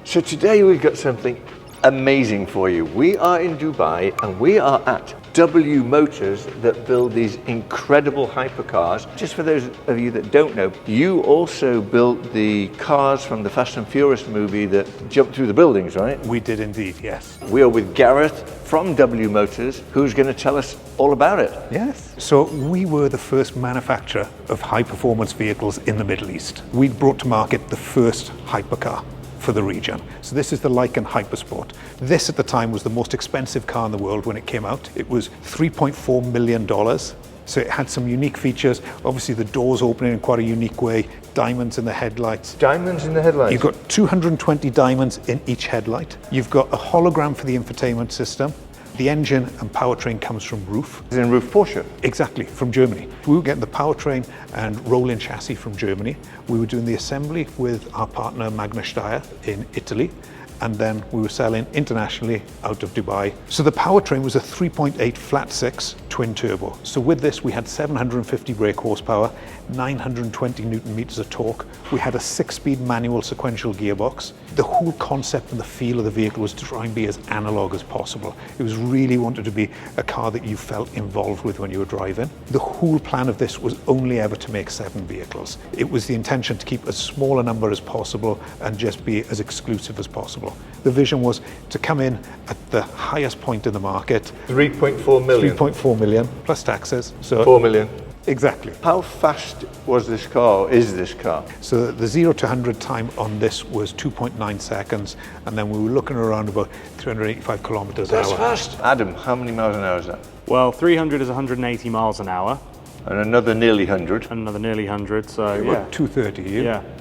So today we've got something amazing for you. We are in Dubai and we are at W Motors that build these incredible hypercars. Just for those of you that don't know, you also built the cars from the Fast and Furious movie that jumped through the buildings, right? We did indeed, yes. We are with Ghiath from W Motors, who's going to tell us all about it. Yes. So we were the first manufacturer of high-performance vehicles in the Middle East. We brought to market the first hypercar for the region. So this is the Lykan HyperSport. This at the time was the most expensive car in the world when it came out. It was $3.4 million. So it had some unique features. Obviously the doors opening in quite a unique way, diamonds in the headlights. Diamonds in the headlights? You've got 220 diamonds in each headlight. You've got a hologram for the infotainment system. The engine and powertrain comes from Roof. Is in Roof Porsche? Exactly, from Germany. We were getting the powertrain and roll-in chassis from Germany. We were doing the assembly with our partner Magna Steyr in Italy, and then we were selling internationally out of Dubai. So the powertrain was a 3.8 flat six twin turbo. So with this we had 750 brake horsepower, 920 Newton meters of torque. We had a 6-speed manual sequential gearbox. The whole concept and the feel of the vehicle was to try and be as analog as possible. It was really wanted to be a car that you felt involved with when you were driving. The whole plan of this was only ever to make 7 vehicles. It was the intention to keep as small a number as possible and just be as exclusive as possible. The vision was to come in at the highest point in the market. 3.4 million. 3.4 million plus taxes. So 4 million. Exactly. How fast was this car, is this car? So the 0 to 100 time on this was 2.9 seconds, and then we were looking around about 385 kilometers an hour. That's fast. Adam, how many miles an hour is that? Well, 300 is 180 miles an hour. And another nearly 100. And another nearly 100, so About yeah. 230,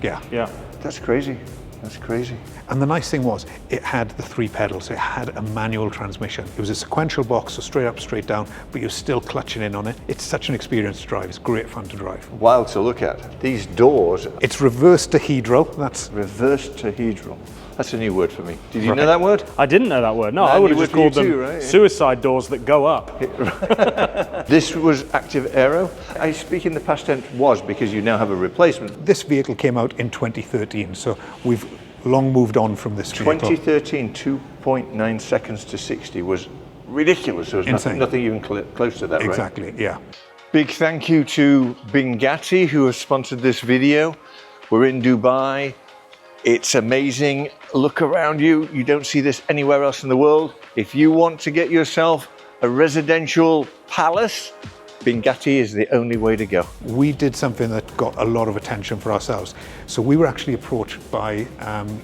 Yeah. That's crazy. That's crazy. And the nice thing was, it had the 3 pedals. It had a manual transmission. It was a sequential box, so straight up, straight down, but you're still clutching in on it. It's such an experience to drive. It's great fun to drive. Wild to look at. These doors. It's reverse dehedral. That's reverse dehedral. That's a new word for me. Did you know that word? I didn't know that word. No, I would have just called them suicide doors that go up. This was active aero. I speak in the past tense was because you now have a replacement. This vehicle came out in 2013, so we've long moved on from this vehicle. 2013, 2.9 seconds to 60 was ridiculous. There was nothing even close to that, exactly, right? Yeah. Big thank you to Binghatti, who has sponsored this video. We're in Dubai. It's amazing. Look around you. You don't see this anywhere else in the world. If you want to get yourself a residential palace, Binghatti is the only way to go. We did something that got a lot of attention for ourselves. So we were actually approached by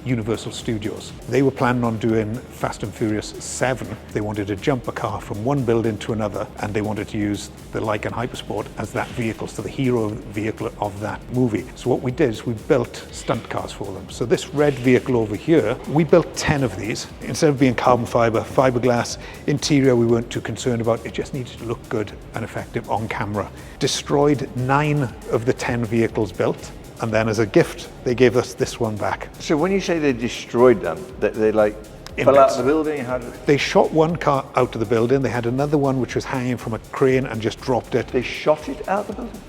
Universal Studios. They were planning on doing Fast and Furious 7. They wanted to jump a car from one building to another, and they wanted to use the Lykan HyperSport as that vehicle, so the hero vehicle of that movie. So what we did is we built stunt cars for them. So this red vehicle over here, we built 10 of these. Instead of being carbon fiber, fiberglass, interior we weren't too concerned about. It just needed to look good and effective on camera. Destroyed 9 of the 10 vehicles built, and then as a gift they gave us this one back. So when you say they destroyed them, they like fell out of the building? They shot one car out of the building. They had another one which was hanging from a crane and just dropped it. They shot it out of the building?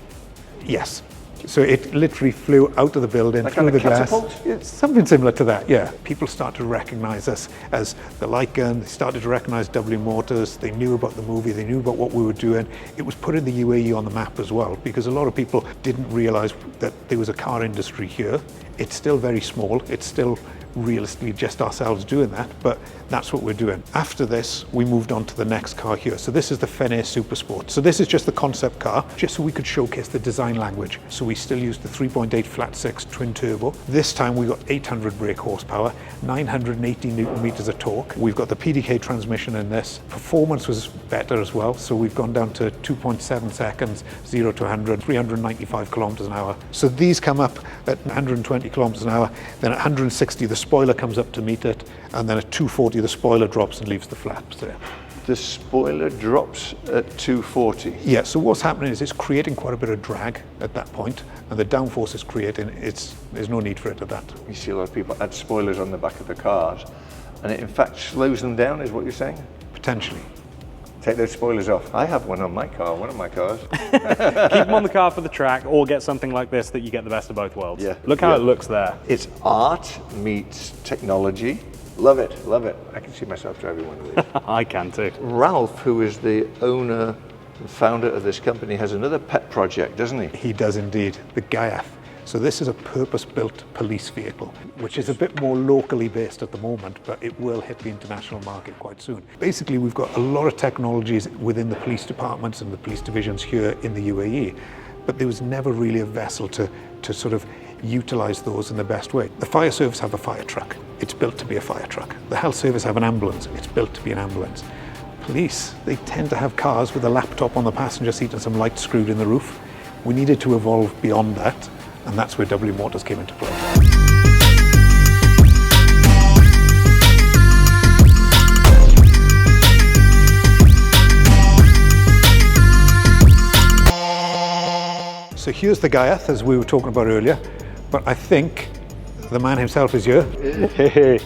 Yes. So it literally flew out of the building, like through the glass. Catapult? It's something similar to that, yeah. People started to recognize us as the Lykan. They started to recognize W Motors. They knew about the movie. They knew about what we were doing. It was putting the UAE on the map as well, because a lot of people didn't realize that there was a car industry here. It's still very small. It's still realistically just ourselves doing that, but that's what we're doing. After this, we moved on to the next car here. So this is the Fenyr Supersport. So this is just the concept car, just so we could showcase the design language. So we still use the 3.8 flat 6 twin turbo. This time we got 800 brake horsepower, 980 Newton meters of torque. We've got the PDK transmission in this. Performance was better as well. So we've gone down to 2.7 seconds, 0 to 100, 395 kilometers an hour. So these come up at 120 kilometers an hour, then at 160 the spoiler comes up to meet it, and then at 240 the spoiler drops and leaves the flaps there. The spoiler drops at 240? Yeah, so what's happening is it's creating quite a bit of drag at that point, and the downforce is creating, there's no need for it at that. You see a lot of people add spoilers on the back of the cars, and it in fact slows them down, is what you're saying? Potentially. Take those spoilers off. I have one on my car, one of my cars. Keep them on the car for the track, or get something like this that you get the best of both worlds. Yeah. Look how it looks there. It's art meets technology. Love it, love it. I can see myself driving one of these. I can too. Ralph, who is the owner and founder of this company, has another pet project, doesn't he? He does indeed, the Ghiath. So this is a purpose-built police vehicle, which is a bit more locally based at the moment, but it will hit the international market quite soon. Basically, we've got a lot of technologies within the police departments and the police divisions here in the UAE, but there was never really a vessel to sort of utilize those in the best way. The fire service have a fire truck. It's built to be a fire truck. The health service have an ambulance. It's built to be an ambulance. Police, they tend to have cars with a laptop on the passenger seat and some lights screwed in the roof. We needed to evolve beyond that, and that's where W Motors came into play. So here's the Ghiath, as we were talking about earlier, but I think the man himself is here. Hey.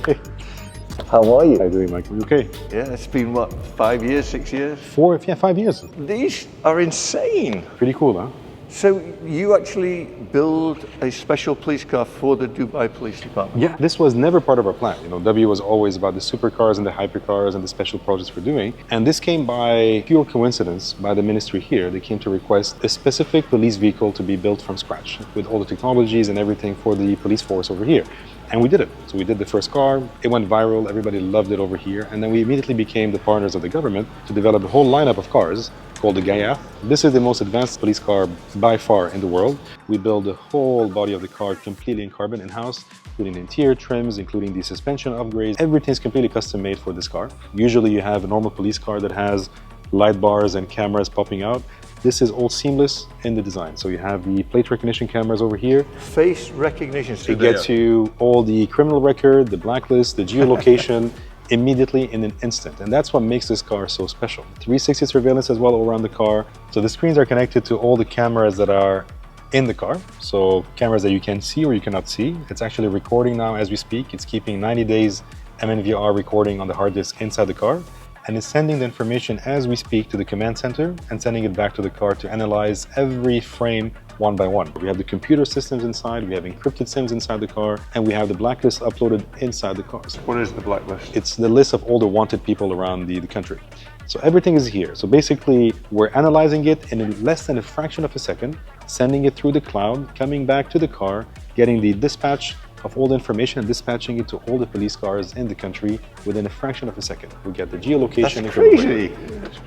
How are you? How are you doing, Michael? You okay? Yeah, it's been what, 5 years, 6 years? 5 years. These are insane. Pretty cool, huh? So you actually build a special police car for the Dubai Police Department? Yeah, this was never part of our plan. You know, W was always about the supercars and the hypercars and the special projects we're doing. And this came by pure coincidence by the ministry here. They came to request a specific police vehicle to be built from scratch with all the technologies and everything for the police force over here. And we did it. So we did the first car, it went viral, everybody loved it over here. And then we immediately became the partners of the government to develop a whole lineup of cars called the Ghiath. This is the most advanced police car by far in the world. We build the whole body of the car completely in carbon in-house, including the interior trims, including the suspension upgrades. Everything is completely custom made for this car. Usually you have a normal police car that has light bars and cameras popping out. This is all seamless in the design. So you have the plate recognition cameras over here. Face recognition. So it gets you all the criminal record, the blacklist, the geolocation, immediately in an instant. And that's what makes this car so special. 360 surveillance as well all around the car. So the screens are connected to all the cameras that are in the car. So cameras that you can see or you cannot see. It's actually recording now as we speak. It's keeping 90 days MNVR recording on the hard disk inside the car. And it's sending the information as we speak to the command center and sending it back to the car to analyze every frame one by one. We have the computer systems inside, we have encrypted SIMs inside the car, and we have the blacklist uploaded inside the cars. What is the blacklist? It's the list of all the wanted people around the country. So everything is here. So basically, we're analyzing it in less than a fraction of a second, sending it through the cloud, coming back to the car, getting the dispatch of all the information and dispatching it to all the police cars in the country within a fraction of a second. We get the geolocation. That's crazy.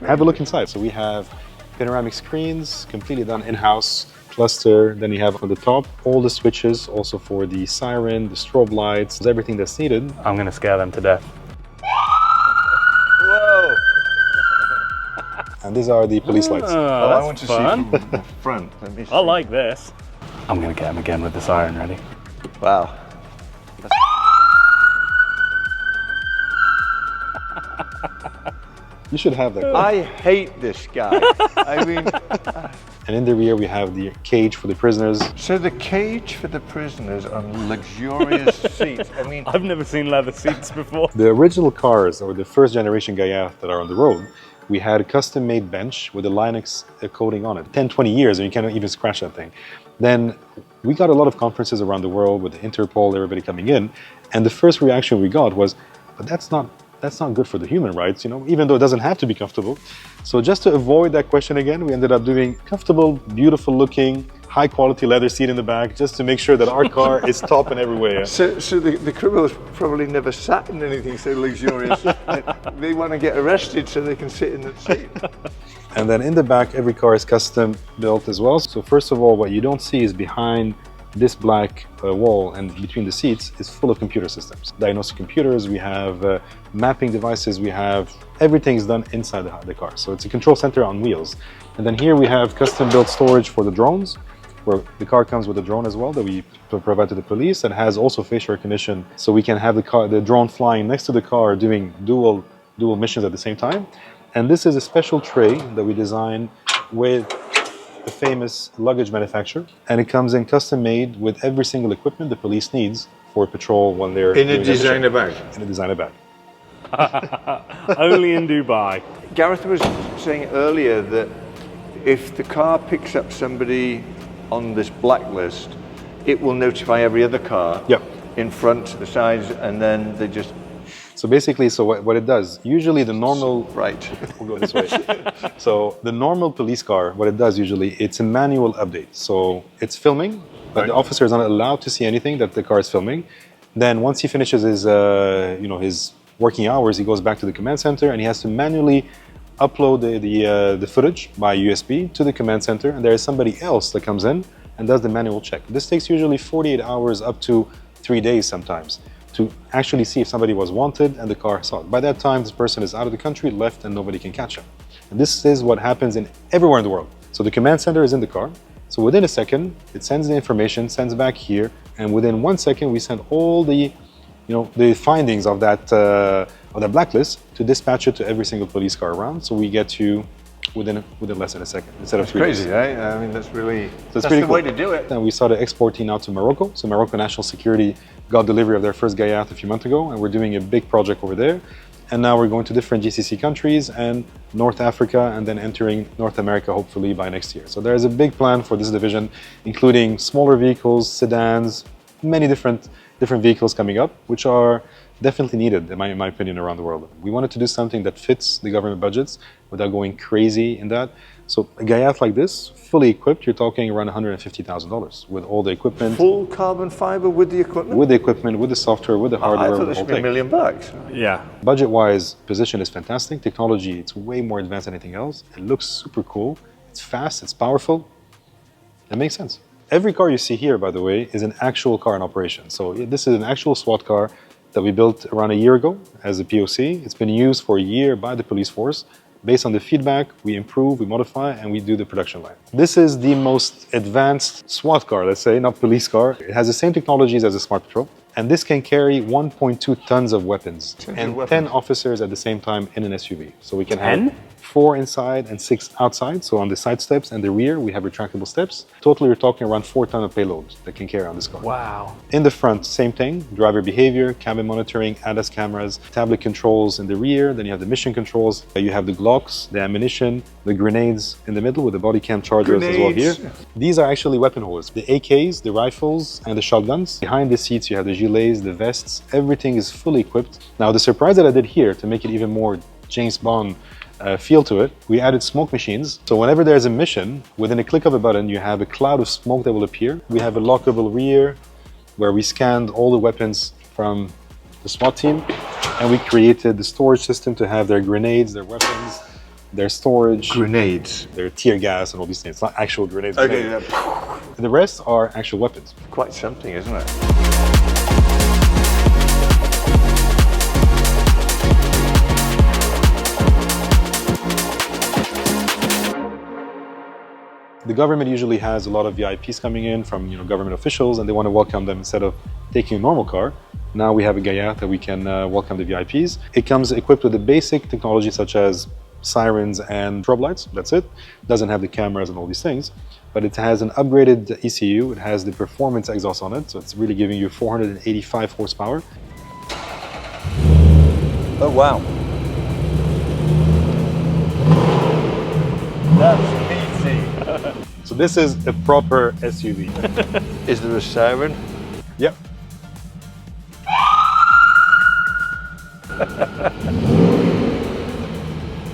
Have a look inside. So we have panoramic screens, completely done in-house, cluster. Then you have on the top all the switches, also for the siren, the strobe lights, everything that's needed. I'm going to scare them to death. Whoa! And these are the police lights. I want to see from the front. Let me see. I like this. I'm going to get him again with the siren ready. Wow. You should have that. I hate this guy. I mean... And in the rear we have the cage for the prisoners. So the cage for the prisoners on luxurious seats. I mean... I've never seen leather seats before. The original cars, or the first generation Ghiath that are on the road, we had a custom-made bench with a Linux coating on it. 10, 20 years and you cannot even scratch that thing. Then we got a lot of conferences around the world with Interpol, everybody coming in, and the first reaction we got was, but that's not good for the human rights, you know, even though it doesn't have to be comfortable. So just to avoid that question again, we ended up doing comfortable, beautiful looking, high quality leather seat in the back, just to make sure that our car is top in every way. So the criminals probably never sat in anything so luxurious. They want to get arrested so they can sit in the seat. And then in the back, every car is custom built as well. So first of all, what you don't see is behind this black wall and between the seats is full of computer systems. Diagnostic computers, we have mapping devices, we have everything is done inside the car. So it's a control center on wheels. And then here we have custom built storage for the drones, where the car comes with a drone as well that we provide to the police, and has also facial recognition, so we can have the drone flying next to the car doing dual missions at the same time. And this is a special tray that we designed with a famous luggage manufacturer, and it comes in custom made with every single equipment the police needs for patrol when they're in a designer bag. In a designer bag. Only in Dubai. Gareth was saying earlier that if the car picks up somebody on this blacklist, it will notify every other car Yeah. in front, the sides, and then they just, So basically, what it does, usually the normal, right. we'll go this way. So the normal police car, what it does usually, it's a manual update. So it's filming, but the officer is not allowed to see anything that the car is filming. Then once he finishes his, his working hours, he goes back to the command center and he has to manually upload the footage by USB to the command center. And there is somebody else that comes in and does the manual check. This takes usually 48 hours up to 3 days sometimes to actually see if somebody was wanted and the car saw it. By that time, this person is out of the country, left, and nobody can catch him. And this is what happens in everywhere in the world. So the command center is in the car. So within a second, it sends the information, sends back here, and within 1 second, we send all the, the findings of that blacklist to dispatch it to every single police car around. So we get to within less than a second instead of 3 days. Crazy, right? I mean, that's really, that's pretty the cool. way to do it. And we started exporting out to Morocco. So Morocco National Security got delivery of their first Ghiath a few months ago, and we're doing a big project over there. And now we're going to different GCC countries and North Africa, and then entering North America hopefully by next year. So there's a big plan for this division, including smaller vehicles, sedans, many different vehicles coming up, which are definitely needed, in my opinion, around the world. We wanted to do something that fits the government budgets without going crazy in that. So a Ghiath like this, fully equipped, you're talking around $150,000 with all the equipment. Full carbon fiber with the equipment? With the equipment, with the software, with the hardware. I thought this would be $1 million. Yeah. Budget-wise, position is fantastic. Technology, it's way more advanced than anything else. It looks super cool. It's fast, it's powerful. It makes sense. Every car you see here, by the way, is an actual car in operation. So this is an actual SWAT car that we built around a year ago as a POC. It's been used for a year by the police force. Based on the feedback, we improve, we modify, and we do the production line. This is the most advanced SWAT car, let's say, not police car. It has the same technologies as a Smart Patrol. And this can carry 1.2 tons of weapons and 10 officers at the same time in an SUV. So we can have 4 inside and 6 outside. So on the side steps and the rear, we have retractable steps. Totally, you're talking around 4 tons of payload that can carry on this car. Wow. In the front, same thing, driver behavior, cabin monitoring, ADAS cameras, tablet controls in the rear. Then you have the mission controls. You have the Glocks, the ammunition, the grenades in the middle with the body cam chargers as well here. These are actually weapon holders. The AKs, the rifles, and the shotguns. Behind the seats, you have the gilets, the vests. Everything is fully equipped. Now, the surprise that I did here to make it even more James Bond feel to it, we added smoke machines. So whenever there's a mission, within a click of a button, you have a cloud of smoke that will appear. We have a lockable rear where we scanned all the weapons from the SWAT team, and we created the storage system to have their grenades, their weapons, their storage. Grenades. Their tear gas and all these things. It's not actual grenades. Okay, The rest are actual weapons. quite something, isn't it? The government usually has a lot of VIPs coming in from government officials, and they want to welcome them instead of taking a normal car. Now we have a Ghiath that we can welcome the VIPs. It comes equipped with the basic technology such as sirens and strobe lights. That's it. Doesn't have the cameras and all these things, but it has an upgraded ECU. It has the performance exhaust on it, so it's really giving you 485 horsepower. Oh, wow. That's easy. So this is a proper SUV. Is there a siren? Yep.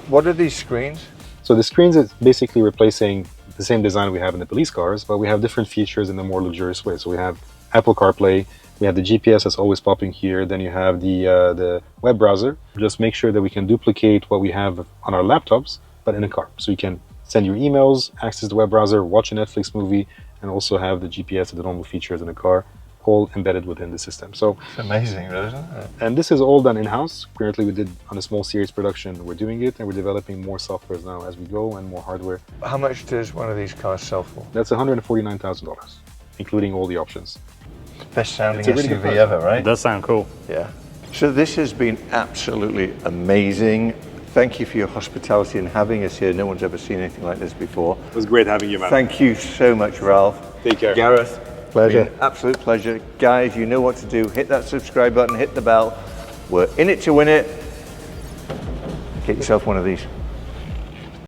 What are these screens? So the screens is basically replacing the same design we have in the police cars, but we have different features in a more luxurious way. So we have Apple CarPlay, we have the GPS that's always popping here, then you have the web browser. Just make sure that we can duplicate what we have on our laptops, but in a car. So you can send your emails, access the web browser, watch a Netflix movie, and also have the GPS and the normal features in the car, all embedded within the system. So It's amazing, isn't it? and this is all done in-house. Currently we did on a small series production, we're doing it, and we're developing more software now as we go and more hardware. How much does one of these cars sell for? That's $149,000, including all the options. Best sounding It's a really good SUV price. ever, right? It does sound cool. Yeah. So this has been absolutely amazing. Thank you for your hospitality and having us here. No one's ever seen anything like this before. It was great having you, man. Thank you so much, Ralph. Take care. Gareth. Pleasure. Been an absolute pleasure. Guys, you know what to do. Hit that subscribe button, hit the bell. We're in it to win it. Get yourself one of these.